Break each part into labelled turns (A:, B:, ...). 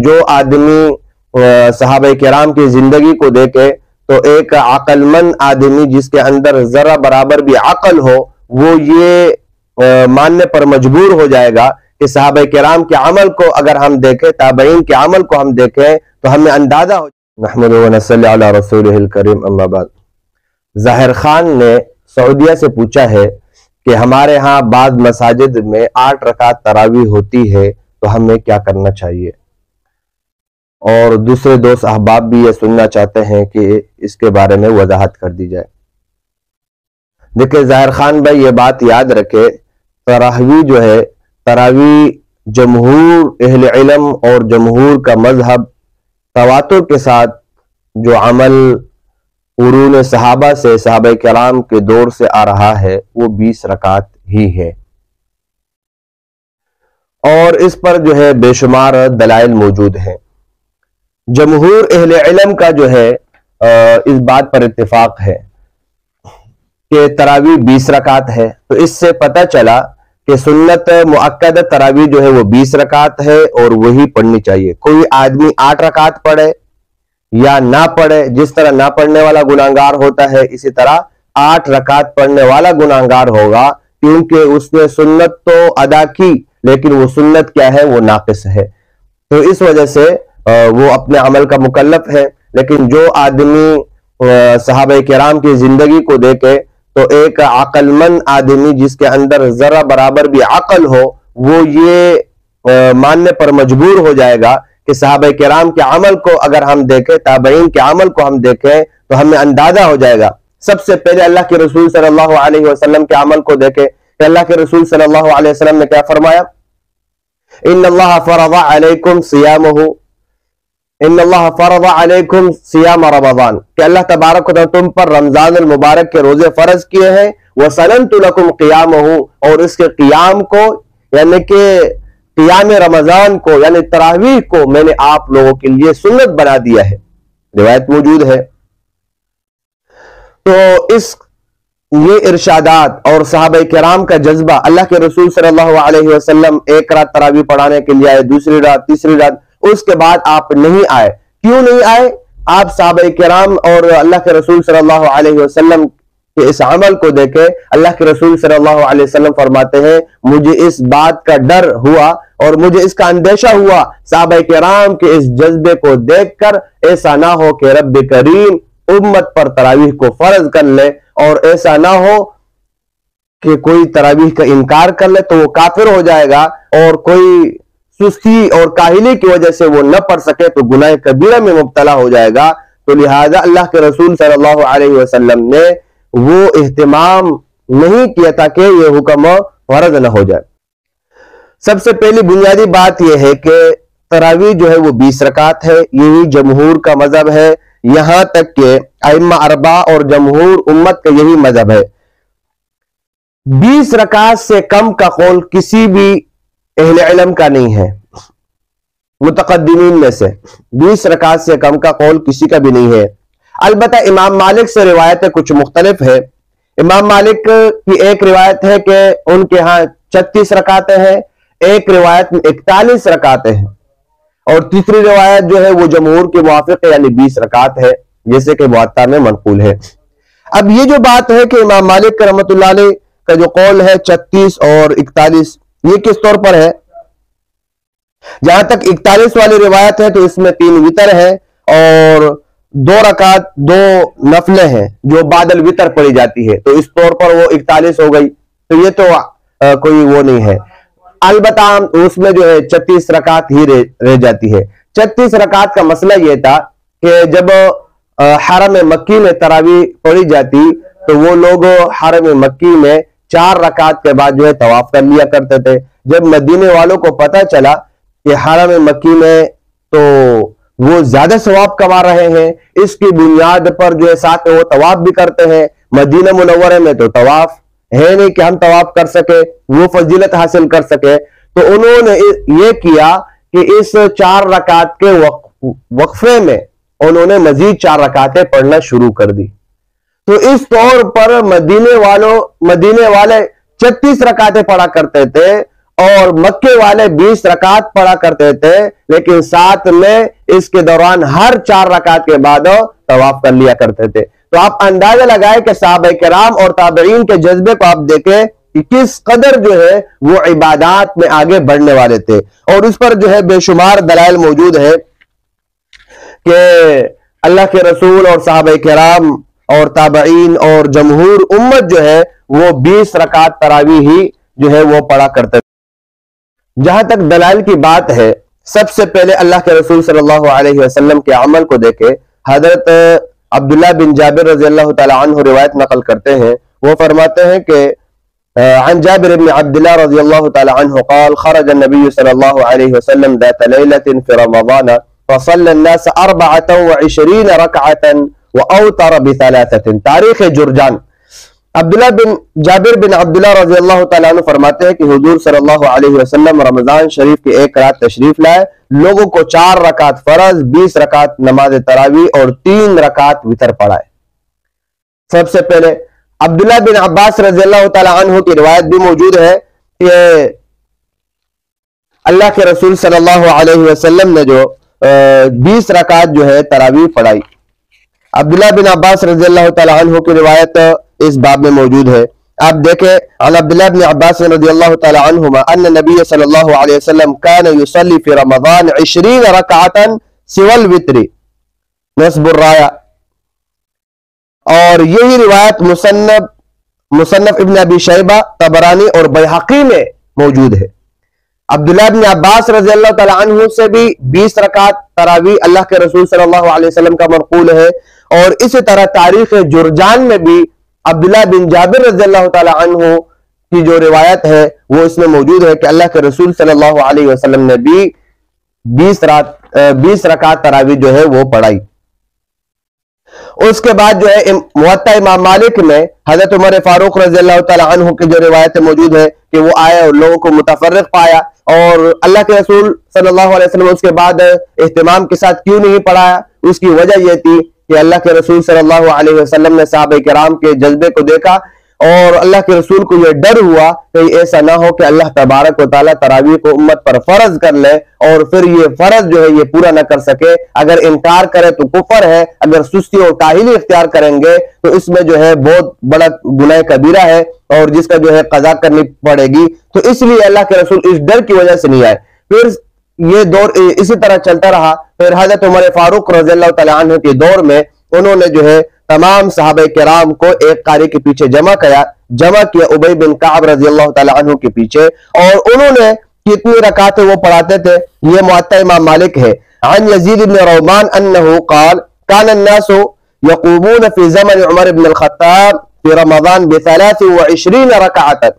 A: جو آدمی صحابہ کرام کی زندگی کو دیکھے تو ایک عقل مند آدمی جس کے اندر ذرہ برابر بھی عقل ہو وہ یہ ماننے پر مجبور ہو جائے گا کہ صحابہ کرام کے عمل کو اگر ہم دیکھیں، تابعین کے عمل کو ہم دیکھیں تو ہمیں اندازہ ہو جائے۔ نحمد و نصلی علی رسولہ الکریم، اما بعد۔ ظاہر خان نے سعودیہ سے پوچھا ہے کہ ہمارے ہاں بعض مساجد میں 8 رکعت تراویح ہوتی ہے تو ہمیں کیا کرنا چاہیے، اور دوسرے دوست احباب بھی یہ سننا چاہتے ہیں کہ اس کے بارے میں وضاحت کر دی جائے۔ دیکھیں ظاہر خان بھائی، یہ بات یاد رکھے، تراویح جو ہے، تراویح جمہور اہل علم اور جمہور کا مذہب تواتر کے ساتھ جو عمل قرون صحابہ سے، صحابہ کرام کے دور سے آ رہا ہے، وہ 20 رکعت ہی ہے، اور اس پر جو ہے بے شمار دلائل موجود ہیں۔ جمہور اہل علم کا جو ہے اس بات پر اتفاق ہے کہ تراویح 20 رکعت ہے، تو اس سے پتہ چلا کہ سنت مؤکد تراویح جو ہے وہ 20 رکعت ہے اور وہی پڑھنی چاہیے۔ کوئی آدمی 8 رکعت پڑھے یا نہ پڑھے، جس طرح نہ پڑھنے والا گناہگار ہوتا ہے اسی طرح 8 رکعت پڑھنے والا گناہگار ہوگا، کیونکہ اس نے سنت تو ادا کی لیکن وہ سنت کیا ہے، وہ ناقص ہے، تو اس وجہ سے وہ اپنے عمل کا مکلف ہے۔ لیکن جو آدمی صحابہ کرام کی زندگی کو دیکھے تو ایک عقل مند آدمی جس کے اندر ذرہ برابر بھی عقل ہو وہ یہ ماننے پر مجبور ہو جائے گا کہ صحابہ کرام کے عمل کو اگر ہم دیکھیں، تابعین کے عمل کو ہم دیکھیں تو ہمیں اندازہ ہو جائے گا۔ سب سے پہلے اللہ کے رسول صلی اللہ علیہ وسلم کے عمل کو دیکھیں کہ اللہ کے رسول صلی اللہ علیہ وسلم نے کیا فرمایا؟ ان اللہ فرض علیکم صیامہ، ان اللہ فرض علیکم صیام رمضان، کہ اللہ تبارک و تعالی تم پر رمضان المبارک کے روزے فرض کیے ہیں، وسننت لکم قیامہ، اور اس کے قیام کو یعنی کہ قیام رمضان کو یعنی تراویح کو میں نے آپ لوگوں کے لیے سنت بنا دیا ہے، روایت موجود ہے۔ تو یہ ارشادات اور صحابہ کرام کا جذبہ، اللہ کے رسول صلی اللہ علیہ وسلم ایک رات تراویح پڑھانے کے لیے آئے، دوسری رات، تیسری رات، اس کے بعد آپ نہیں آئے۔ کیوں نہیں آئے؟ آپ صحابہ کرام اور اللہ کے رسول صلی اللہ علیہ وسلم کے اس عمل کو دیکھے۔ اللہ کے رسول صلی اللہ علیہ وسلم فرماتے ہیں مجھے اس بات کا ڈر ہوا اور مجھے اس کا اندیشہ ہوا صحابہ کرام کے اس جذبے کو دیکھ کر ایسا نہ ہو کہ رب کریم امت پر تراویح کو فرض کر لے، اور ایسا نہ ہو کہ کوئی تراویح کا انکار کر لے تو وہ کافر ہو جائے گا، اور کوئی سستی اور کاہلی کی وجہ سے وہ نہ پڑھ سکے تو گناہ کبیرہ میں مبتلا ہو جائے گا۔ تو لہذا اللہ کے رسول صلی اللہ علیہ وسلم نے وہ اہتمام نہیں کیا تاکہ یہ حکم فرض نہ ہو جائے۔ سب سے پہلی بنیادی بات یہ ہے کہ تراویح جو ہے وہ 20 رکعت ہے، یہی جمہور کا مذہب ہے، یہاں تک کہ ائمہ اربعہ اور جمہور امت کا یہی مذہب ہے۔ 20 رکعت سے کم کا قول کسی بھی اہل علم کا نہیں ہے، متقدمین میں سے 20 رکعت سے کم کا قول کسی کا بھی نہیں ہے۔ البتہ امام مالک سے روایتیں کچھ مختلف ہے۔ امام مالک کی ایک روایت ہے کہ ان کے ہاں 36 رکعتیں ہیں، ایک روایت میں 41 رکعتیں ہیں، اور تیسری روایت جو ہے وہ جمہور کے موافق ہے، یعنی 20 رکعت ہے، جیسے کہ موطا میں منقول ہے۔ اب یہ جو بات ہے کہ امام مالک رحمۃ اللہ علیہ کا جو قول ہے 36 اور 41، یہ کس طور پر ہے؟ جہاں تک 41 والی روایت ہے تو اس میں 3 وتر ہے اور 2 رکعت 2 نفلیں ہیں جو بعد الوتر پڑھی جاتی ہے، تو اس طور پر وہ 41 ہو گئی، تو یہ تو کوئی وہ نہیں ہے۔ البتہ اس میں جو ہے 36 رکعت ہی رہ جاتی ہے۔ 36 رکعت کا مسئلہ یہ تھا کہ جب حرم مکی میں تراویح پڑھی جاتی تو وہ لوگ حرم مکی میں 4 رکعت کے بعد جو ہے طواف کر لیا کرتے تھے۔ جب مدینے والوں کو پتہ چلا کہ حرم مکی میں تو وہ زیادہ ثواب کما رہے ہیں، اس کی بنیاد پر جو ہے ساتھ میں وہ طواف بھی کرتے ہیں، مدینہ منورہ میں تو طواف ہے نہیں کہ ہم طواف کر سکے، وہ فضیلت حاصل کر سکے، تو انہوں نے یہ کیا کہ اس 4 رکعت کے وقفے میں انہوں نے مزید 4 رکعتیں پڑھنا شروع کر دی۔ تو اس طور پر مدینے والے 36 رکعتیں پڑھا کرتے تھے اور مکے والے 20 رکعت پڑھا کرتے تھے، لیکن ساتھ میں اس کے دوران ہر 4 رکعت کے بعد طواف کر لیا کرتے تھے۔ تو آپ اندازہ لگائیں کہ صحابہ کرام اور تابعین کے جذبے کو آپ دیکھیں کہ کس قدر جو ہے وہ عبادات میں آگے بڑھنے والے تھے، اور اس پر جو ہے بے شمار دلائل موجود ہے کہ اللہ کے رسول اور صحابہ کرام اور تابعین اور جمہور امت جو ہے وہ 20 رکعت تراویح ہی جو ہے وہ پڑھا کرتے تھے۔ جہاں تک دلائل کی بات ہے، سب سے پہلے اللہ کے رسول صلی اللہ علیہ وسلم کے عمل کو دیکھے۔ حضرت عبداللہ بن جابر رضی اللہ تعالی عنہ روایت نقل کرتے ہیں، وہ فرماتے ہیں کہ عن جابر بن عبداللہ رضی اللہ تعالی عنہ قال خرج النبي صلی اللہ علیہ وسلم ذات لیلة في رمضان فصلى الناس 24 رکعة واوتر ب3۔ تاریخ جرجان۔ عبداللہ بن جابر بن عبداللہ رضی اللہ تعالیٰ عنہ فرماتے ہیں کہ حضور صلی اللہ علیہ وسلم رمضان شریف کی ایک رات تشریف لائے، لوگوں کو 4 رکعت فرض، 20 رکعت نماز تراویح اور 3 رکعت وتر پڑھائے۔ سب سے پہلے عبداللہ بن عباس رضی اللہ تعالیٰ عنہ کی روایت بھی موجود ہے کہ اللہ کے رسول صلی اللہ علیہ وسلم نے جو 20 رکعت جو ہے تراویح پڑھائی۔ عبداللہ بن عباس رضی اللہ تعالیٰ عنہ کی روایت اس باب میں موجود ہے۔ آپ دیکھیں عن عبداللہ بن عباس رضی اللہ تعالیٰ عنہما ان نبی صلی اللہ علیہ وسلم كان يصلي في رمضان 20 رکعة سوى الوتر نصب الراية، اور یہی روایت مصنف ابن ابی شیبہ، طبرانی اور بیہقی میں موجود ہے۔ عبداللہ بن عباس رضی اللہ تعالیٰ عنہ سے بھی 20 رکعت تراویح اللہ کے رسول صلی اللہ علیہ وسلم کا منقول ہے، اور اسی طرح تاریخ جرجان میں بھی عبداللہ بن جابر رضی اللہ تعالیٰ عنہ کی جو روایت ہے وہ اس میں موجود ہے کہ اللہ کے رسول صلی اللہ علیہ وسلم نے بھی 20 رکعت تراویح جو ہے وہ پڑھائی۔ اس کے بعد جو ہے موطا امام مالک میں حضرت عمر فاروق رضی اللہ تعالیٰ عنہ کی جو روایتیں موجود ہے کہ وہ آئے اور لوگوں کو متفرق پایا، اور اللہ کے رسول صلی اللہ علیہ وسلم اس کے بعد اہتمام کے ساتھ کیوں نہیں پڑھایا؟ اس کی وجہ یہ تھی کہ اللہ کے رسول صلی اللہ علیہ وسلم نے صحابہ کرام کے جذبے کو دیکھا، اور اللہ کے رسول کو یہ ڈر ہوا کہ ایسا نہ ہو کہ اللہ تبارک و تعالیٰ تراویح کو امت پر فرض کر لے اور پھر یہ فرض جو ہے یہ پورا نہ کر سکے۔ اگر انکار کرے تو کفر ہے، اگر سستی اور کاہلی اختیار کریں گے تو اس میں جو ہے بہت بڑا گناہ کبیرہ ہے، اور جس کا جو ہے قضا کرنی پڑے گی۔ تو اس لیے اللہ کے رسول اس ڈر کی وجہ سے نہیں آئے۔ پھر یہ دور اسی طرح چلتا رہا۔ پھر حضرت عمر فاروق رضی اللہ تعالیٰ عنہ کے دور میں انہوں نے جو ہے تمام صحابہ کرام کو ایک قاری کے پیچھے جمع کیا ابی بن کعب رضی اللہ تعالیٰ عنہ کے پیچھے، اور انہوں نے کتنی رکعتیں وہ پڑھاتے تھے یہ موطا امام مالک ہے۔ عن یزید بن رومان انہ قال كان الناس يقومون في زمن عمر بن الخطاب في رمضان ب23 رکعة۔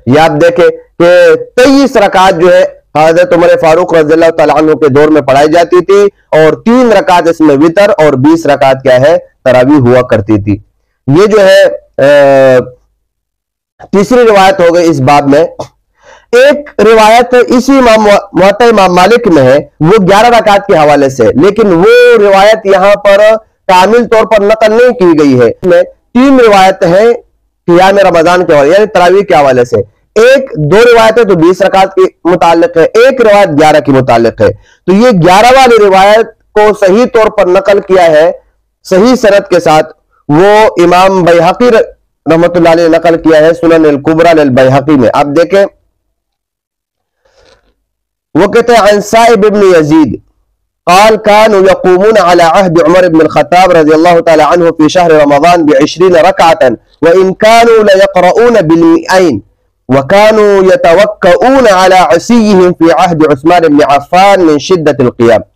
A: یہ آپ دیکھیں کہ 23 رکعت جو ہے حضرت عمر فاروق رضی اللہ تعالیٰ عنہ کے دور میں پڑھائی جاتی تھی، اور 3 رکعت اس میں وتر اور 20 رکعت کیا ہے تراویح ہوا کرتی تھی۔ یہ جو ہے تیسری روایت ہو گئی اس باب میں۔ ایک روایت اسی موطا امام مالک میں ہے، وہ 11 رکعت کے حوالے سے، لیکن وہ روایت یہاں پر کامل طور پر نقل نہیں کی گئی ہے۔ 3 روایت ہیں قیام رمضان کے حوالے یعنی تراویح کے حوالے سے۔ 2 روایتیں تو 20 رکعت کی متعلق ہے، ایک روایت 11 کی متعلق ہے۔ تو یہ 11 والی روایت کو صحیح طور پر نقل کیا ہے صحیح سند کے ساتھ، وہ امام بیہقی رحمۃ اللہ علیہ نقل کیا ہے سنن الکبریٰ للبیہقی میں۔ آپ دیکھیں وہ کہتے ہیں عن سائب ابن یزید قال كانوا يقومون على عهد عمر بن الخطاب رضي الله تعالى عنه في شهر رمضان ب20 ركعة وإن كانوا ليقرؤون بال100 وكانوا يتوكؤون على عصيهم في عهد عثمان بن عفان من شدة القيام۔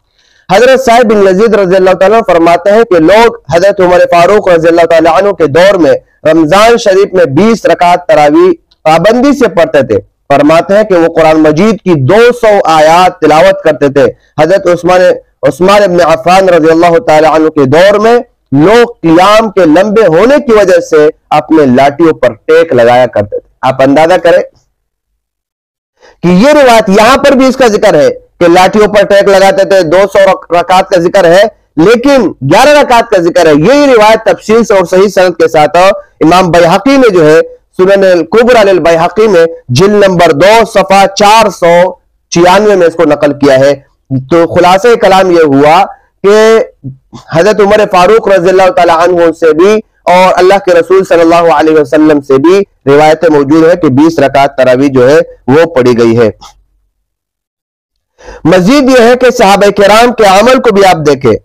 A: حضرت صاحب بن یزید رضی اللہ تعالیٰ عنہ فرماتے ہیں کہ لوگ حضرت عمر فاروق رضی اللہ تعالیٰ عنہ کے دور میں رمضان شریف میں 20 رکعت تراویح پابندی سے پڑھتے تھے۔ فرماتے ہیں کہ وہ قرآن مجید کی 200 آیات تلاوت کرتے تھے۔ حضرت عثمان بن عفان رضی اللہ تعالیٰ عنہ کے دور میں لوگ قیام کے لمبے ہونے کی وجہ سے اپنے لاٹھیوں پر ٹیک لگایا کرتے تھے۔ آپ اندازہ کریں کہ یہ روایت یہاں پر بھی اس کا ذکر ہے کہ لاٹھیوں پر ٹیک لگاتے تھے، 200 رکعت کا ذکر ہے، لیکن 11 رکعت کا ذکر ہے۔ یہی روایت تفصیل سے اور صحیح سند کے ساتھ امام بیہقی نے جو ہے سنن الکبری للبیہقی میں جلد نمبر 2 صفحہ 496 میں اس کو نقل کیا ہے۔ تو خلاصہ کلام یہ ہوا کہ حضرت عمر فاروق رضی اللہ تعالی عنہ سے بھی اور اللہ کے رسول صلی اللہ علیہ وسلم سے بھی روایتیں موجود ہے کہ 20 رکعت تراویح جو ہے وہ پڑھی گئی ہے۔ مزید یہ ہے کہ صحابہ کرام کے عمل کو بھی آپ دیکھیں۔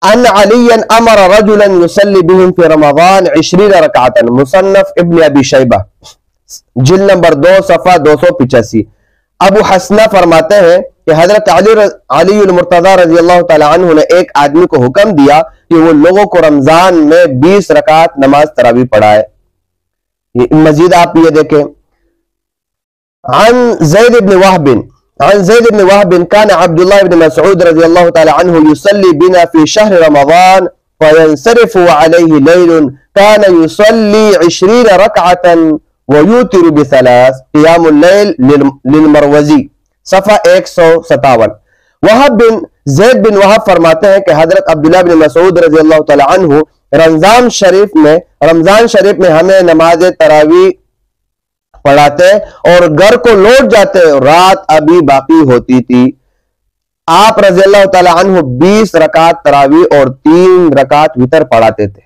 A: ان علی امر رجلا یصلی بهم فی رمضان 20 رکعتا، مصنف ابن ابی شیبہ جلد نمبر 2 صفحہ 285۔ ابو حسنہ فرماتے ہیں کہ حضرت علی المرتضی رضی اللہ تعالی عنہ نے ایک آدمی کو حکم دیا کہ وہ لوگوں کو رمضان میں 20 رکعت نماز تراویح پڑھائے۔ مزید آپ یہ دیکھیں، عن زید بن وهب كان عبد الله بن مسعود رضی اللہ تعالی عنہ يصلي بنا في شهر رمضان فينصرف عليه ليل كان يصلي 20 ركعة ويوتر ب3 قيام الليل للمروزی صفحہ 157۔ زید بن وہب فرماتے ہیں کہ حضرت عبداللہ بن مسعود رضی اللہ تعالی عنہ رمضان شریف میں ہمیں نماز تراویح پڑھاتے اور گھر کو لوٹ جاتے، رات ابھی باقی ہوتی تھی۔ آپ رضی اللہ تعالی عنہ 20 رکعت تراویح اور 3 رکعت وتر پڑھاتے تھے۔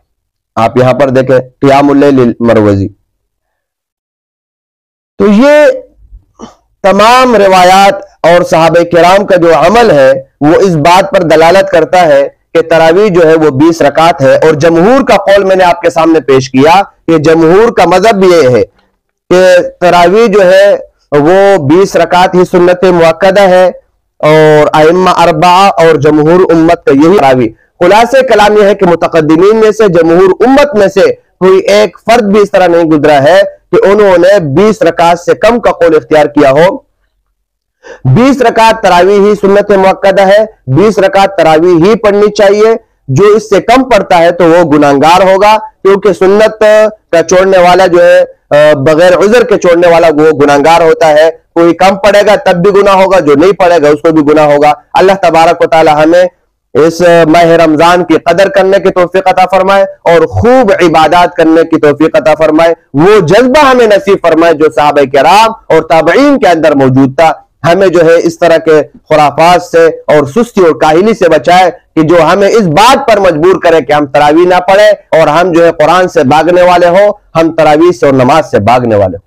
A: آپ یہاں پر دیکھیں قیام اللیل للمروزی۔ تو یہ تمام روایات اور صحابہ کرام کا جو عمل ہے وہ اس بات پر دلالت کرتا ہے کہ تراویح جو ہے وہ 20 رکعت ہے، اور جمہور کا قول میں نے آپ کے سامنے پیش کیا کہ جمہور کا مذہب یہ ہے کہ تراویح جو ہے وہ 20 رکعت ہی سنت مؤکدہ ہے، اور ائمہ اربعہ اور جمہور امت کا یہی تراویح۔ خلاصہ کلام یہ ہے کہ متقدمین میں سے، جمہور امت میں سے کوئی ایک فرد بھی اس طرح نہیں گزرا ہے کہ انہوں نے 20 رکعت سے کم کا قول اختیار کیا ہو۔ 20 رکعت تراویح ہی سنت مؤکدہ ہے، 20 رکعت تراویح ہی پڑھنی چاہیے۔ جو اس سے کم پڑھتا ہے تو وہ گناہگار ہوگا، کیونکہ سنت کا چھوڑنے والا جو ہے بغیر عذر کے چھوڑنے والا وہ گناہگار ہوتا ہے۔ کوئی کم پڑھے گا تب بھی گناہ ہوگا، جو نہیں پڑھے گا اس کو بھی گناہ ہوگا۔ اللہ تبارک و تعالی ہمیں اس ماہ رمضان کی قدر کرنے کی توفیق عطا فرمائے اور خوب عبادات کرنے کی توفیق عطا فرمائے، وہ جذبہ ہمیں نصیب فرمائے جو صحابہ کرام اور تابعین کے اندر موجود تھا۔ ہمیں جو ہے اس طرح کے خرافات سے اور سستی اور کاہلی سے بچائے کہ جو ہمیں اس بات پر مجبور کرے کہ ہم تراویح نہ پڑھیں اور ہم جو ہے قرآن سے بھاگنے والے ہوں، ہم تراویح سے اور نماز سے بھاگنے والے ہوں۔